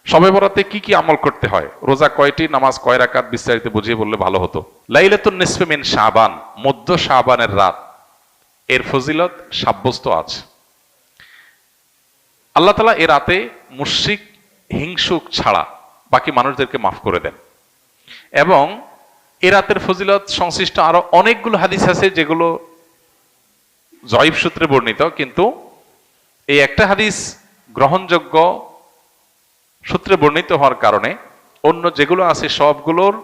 শবে বরাতে কি কি আমল করতে হয়, রোজা কয়টি, নামাজ কয় রাকাত, বিস্তারিত বুঝিয়ে বললে ভালো হতো। লাইলাতুন নিসফি মিন শাবান, মধ্য শাবানের রাত, এর ফজিলত সাব্যস্ত আছে। আল্লাহ তাআলা এ রাতে মুশরিক হিংসুক ছাড়া বাকি মানুষদেরকে মাফ করে দেন। এবং এ রাতের ফজিলত সংশ্লিষ্ট আরো অনেকগুলো হাদিস আছে যেগুলো জয়ীফ সূত্রে বর্ণিত, কিন্তু এই একটা হাদিস গ্রহণযোগ্য সূত্রে বর্ণিত হওয়ার কারণে অন্য যেগুলো আছে সবগুলোর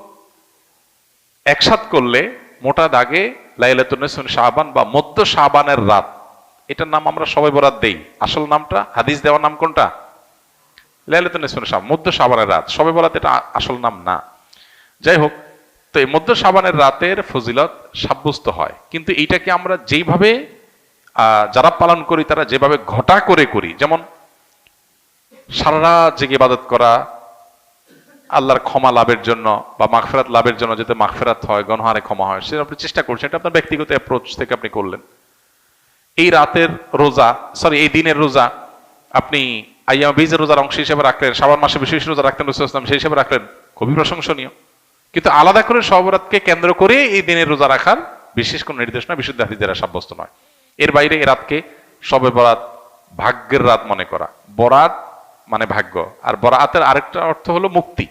একসাথ করলে মোটা দাগে লাইলাতুন নিসফি মিন শাবান বা মধ্য শাবানের রাত, এটার নাম আমরা শবে বরাত দেই। আসল নামটা, হাদিস দেওয়ার নাম কোনটা? লাইলাতুন নিসফি মিন শাবান, মধ্য শাবানের রাত। শবে বরাত এটা আসল নাম না। যাই হোক, তো এই মধ্য শাবানের রাতের ফজিলত সাব্যস্ত হয়, কিন্তু এইটাকে আমরা যেইভাবে যারা পালন করি তারা যেভাবে ঘটা করে করি, যেমন সারা রাত জেগে ইবাদত করা আল্লাহর ক্ষমা লাভের জন্য বা মাগফিরাত লাভের জন্য, যাতে মাগফিরাত হয়, গুনাহে ক্ষমা হয়, সেটা আপনি চেষ্টা করছেন, এটা আপনার ব্যক্তিগত অ্যাপ্রোচ থেকে আপনি করলেন। এই রাতের রোজা, এই দিনের রোজা আপনি আইয়াম বীজের রোজার অংশ হিসেবে রাখলেন, শাবান মাসে বিশেষ রোজা রাখতেন রাসূলুল্লাহ সাল্লাল্লাহু আলাইহি ওয়াসাল্লাম, সেই হিসেবে রাখলেন, খুবই প্রশংসনীয়। কিন্তু আলাদা করে শবে বরাতকে কেন্দ্র করে এই দিনের রোজা রাখার বিশেষ কোনো নির্দেশনা বিশুদ্ধ হাদিস দ্বারা সাব্যস্ত নয়। এর বাইরে এ রাতকে শবে বরাত ভাগ্যের রাত মনে করা। বরাত মানে ভাগ্য, আর বরাতের আরেকটা অর্থ হলো মুক্তি।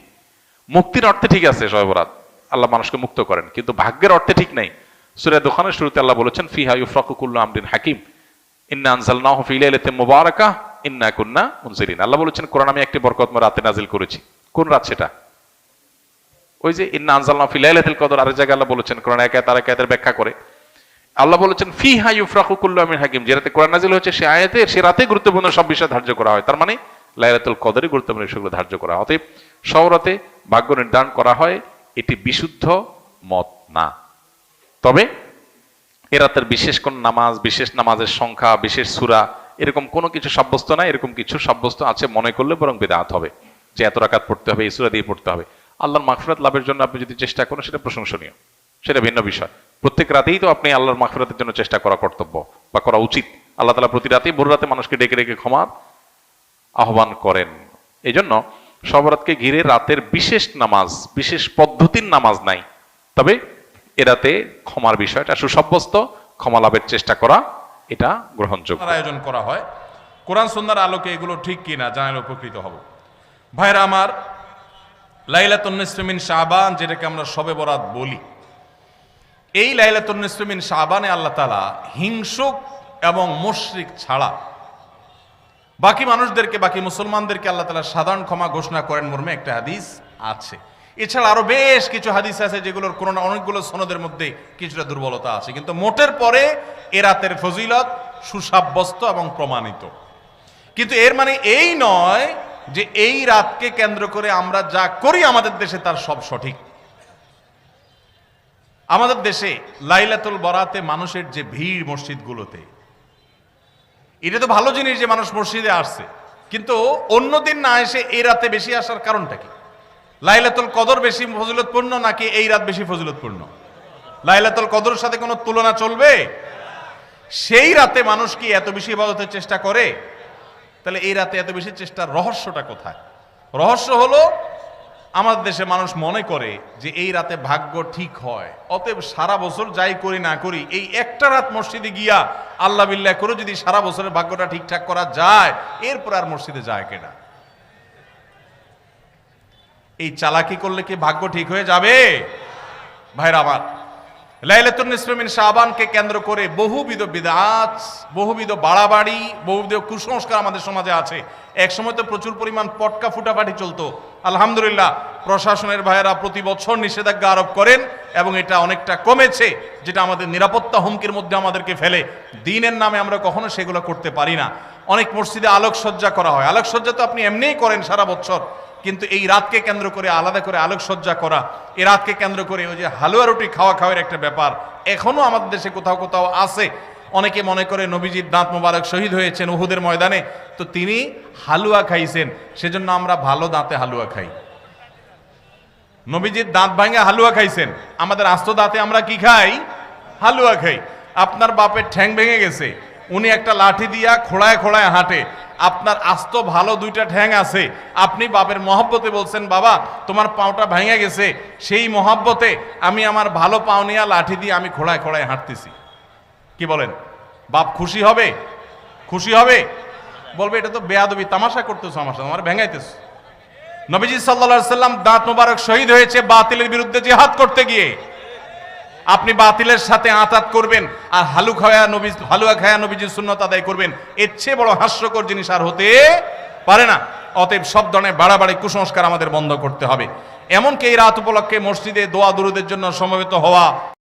মুক্তির অর্থে ঠিক আছে শবে বরাত, আল্লাহ মানুষকে মুক্ত করেন, কিন্তু ভাগ্যের অর্থে ঠিক নাই। সূরা দুখানের শুরুতে আল্লাহ বলেছেন, ফিহা ইউফরাকু কুল্লু আমরিন হাকিম ইন্না আনজালনাহু ফি লাইলাতিন মুবারাকাহ ইন্না কুন্না মুনজিরিন। আল্লাহ বলেছেন কোরআন আমি একটি বরকতময় রাতে নাজিল করেছি। কোন রাত সেটা? ওই যে ইন্না আনজালনাহু ফি লাইলাতিল কদর। আরেক জায়গায় আল্লাহ বলেছেন, কোরআন এক আয়াত আরেক আয়াতের ব্যাখ্যা করে আল্লাহ বলেছেন ফিহা ইউফরাকু কুল্লু আমরিন হাকিম, যে রাতে কোরআন নাজিল হয়েছে সে রাতে গুরুত্বপূর্ণ সব বিষয় ধার্য করা হয়। তার মানে লাইলাতুল কদরে গুরুত্বপূর্ণ বিষয়গুলো ধার্য করা হয়। অতএব শবে রাতে ভাগ্য নির্ধারণ করা হয়, এটি বিশুদ্ধ মত না। তবে এ রাতের বিশেষ কোন নামাজ, বিশেষ নামাজের সংখ্যা, বিশেষ সূরা, এরকম কোনো কিছু সাব্যস্ত নাই। এরকম কিছু সাব্যস্ত আছে মনে করলে বরং বিদআত হবে, যে এত রাকাত পড়তে হবে, এই সূরা দিয়ে পড়তে হবে। আল্লাহর মাগফিরাত লাভের জন্য আপনি যদি চেষ্টা করেন সেটা প্রশংসনীয়, সেটা ভিন্ন বিষয়। প্রত্যেক রাতেই তো আপনি আল্লাহর মাগফিরাতের জন্য চেষ্টা করা কর্তব্য বা করা উচিত। আল্লাহ তাআলা প্রতি রাতেই ভোর রাতে মানুষকে ডেকে ডেকে ক্ষমার আহ্বান করেন। এই জন্য শবে বরাতকে ঘিরে রাতের বিশেষ নামাজ, বিশেষ পদ্ধতির নামাজ নাই। তবে এ রাতে ক্ষমার বিষয়টা সুসাব্যস্ত, ক্ষমা লাভের চেষ্টা করা এটা গ্রহণযোগ্য। আয়োজন করা হয় কোরআন সুন্নাহর আলোকে, এগুলো ঠিক কিনা জানালে উপকৃত হব। ভাইরা আমার, লাইলাতুন নিসফি মিন শাবান, যেটাকে আমরা শবে বরাত বলি, এই লাইলাতুন নিসফি মিন শাবানে আল্লাহ তাআলা হিংসুক এবং মুশরিক ছাড়া বাকি মানুষদেরকে, বাকি মুসলমানদেরকে আল্লাহ তাআলা সাধারণ ক্ষমা ঘোষণা করেন মর্মে একটা হাদিস আছে। এছাড়া আরো বেশ কিছু হাদিস আছে যেগুলোর কোনো না অনেকগুলো সনদের মধ্যে কিছুটা দুর্বলতা আছে, কিন্তু মোটের পরে এ রাতের ফজিলত সুসাব্যস্ত এবং প্রমাণিত। কিন্তু এর মানে এই নয় যে এই রাতকে কেন্দ্র করে আমরা যা করি আমাদের দেশে তার সব সঠিক। আমাদের দেশে লাইলাতুল বরাতে মানুষের যে ভিড় মসজিদগুলোতে, এটা তো ভালো জিনিস যে মানুষ মসজিদে আসছে, কিন্তু অন্যদিন না এসে এই রাতে বেশি আসার কারণটা কি? লাইলাতুল কদর বেশি ফজিলতপূর্ণ নাকি এই রাত বেশি ফজিলতপূর্ণ? লাইলাতুল কদরের সাথে কোনো তুলনা চলবে? সেই রাতে মানুষ কি এত বেশি ইবাদতের চেষ্টা করে? তাহলে এই রাতে এত বেশি চেষ্টার রহস্যটা কোথায়? রহস্য হলো আমাদের দেশে মানুষ মনে করে যে এই রাতে ভাগ্য ঠিক হয়, অতএব সারা বছর যাই করি না করি এই একটা রাত মসজিদে গিয়া আল্লাহ বিল্লাহ করে যদি সারা বছরের ভাগ্যটা ঠিকঠাক করা যায়, এরপর আর মসজিদে যায় কেনা। এই চালাকি করলে কি ভাগ্য ঠিক হয়ে যাবে? ভাইরা আমার, লাইলাতুন নিসফি মিন শাবানকে কেন্দ্র করে বহুবিধ বিদআত, বহুবিধ বাড়াবাড়ি, বহুবিধ কুসংস্কার আমাদের সমাজে আছে। এক সময় তো প্রচুর পরিমাণ পটকা ফুটাফাটি চলতো। আলহামদুলিল্লাহ, প্রশাসনের ভাইয়েরা প্রতি বছর নিষেধাজ্ঞা আরোপ করেন এবং এটা অনেকটা কমেছে, যেটা আমাদের নিরাপত্তা হুমকির মধ্যে আমাদেরকে ফেলে। দ্বীনের নামে আমরা কখনো সেগুলো করতে পারি না। অনেক মসজিদে আলোকসজ্জা করা হয়। আলোকসজ্জা তো আপনি এমনিই করেন সারা বছর, কিন্তু এই রাতকে কেন্দ্র করে আলাদা করে আলোকসজ্জা করা, এই রাতকে কেন্দ্র করে ওই যে হালুয়া রুটি খাওয়ার একটা ব্যাপার এখনো আমাদের দেশে কোথাও কোথাও আছে। অনেকে মনে করে নবীজির দাঁত মোবারক শহীদ হয়েছেন উহুদের ময়দানে, তো তিনি হালুয়া খাইছেন, সেজন্য আমরা ভালো দাঁতে হালুয়া খাই। নবীজির দাঁত ভাঙে হালুয়া খাইছেন, আমাদের আস্ত দাঁতে আমরা কি খাই? হালুয়া খাই। আপনার বাপের ঠ্যাং ভেঙে গেছে, উনি একটা লাঠি দিয়া খোড়ায় খোড়ায় হাঁটে, আপনার আস্ত ভালো দুইটা ঠ্যাং আছে, আপনি বাপের মহব্বতে বলছেন বাবা তোমার পাওটা ভেঙে গেছে, সেই মহব্বতে আমি আমার ভালো পাও নিয়ে লাঠি দিয়ে আমি খোড়ায় খোড়ায় হাঁটতেছি। কি বলেন? বাপ খুশি হবে? খুশি হবে? বলবে এটা তো বেয়াদবি, তামাশা করতেছো আমার সাথে, আমার ভেঙাইতেছো। নবীজি সাল্লাল্লাহু আলাইহি সাল্লাম দাঁত মোবারক শহীদ হয়েছে বাতিলের বিরুদ্ধে জিহাদ করতে গিয়ে। আপনি বাতিলের সাথে আঁতাত করবেন আর হালুয়া খায়া নবীজির সুন্নাত আদায় করবেন, এর চেয়ে বড় হাস্যকর জিনিস আর হতে পারে না। অতএব সব ধরনের বাড়াবাড়ি কুসংস্কার আমাদের বন্ধ করতে হবে। এমনকি এই রাত উপলক্ষে মসজিদে দোয়া দুরুদের জন্য সমবেত হওয়া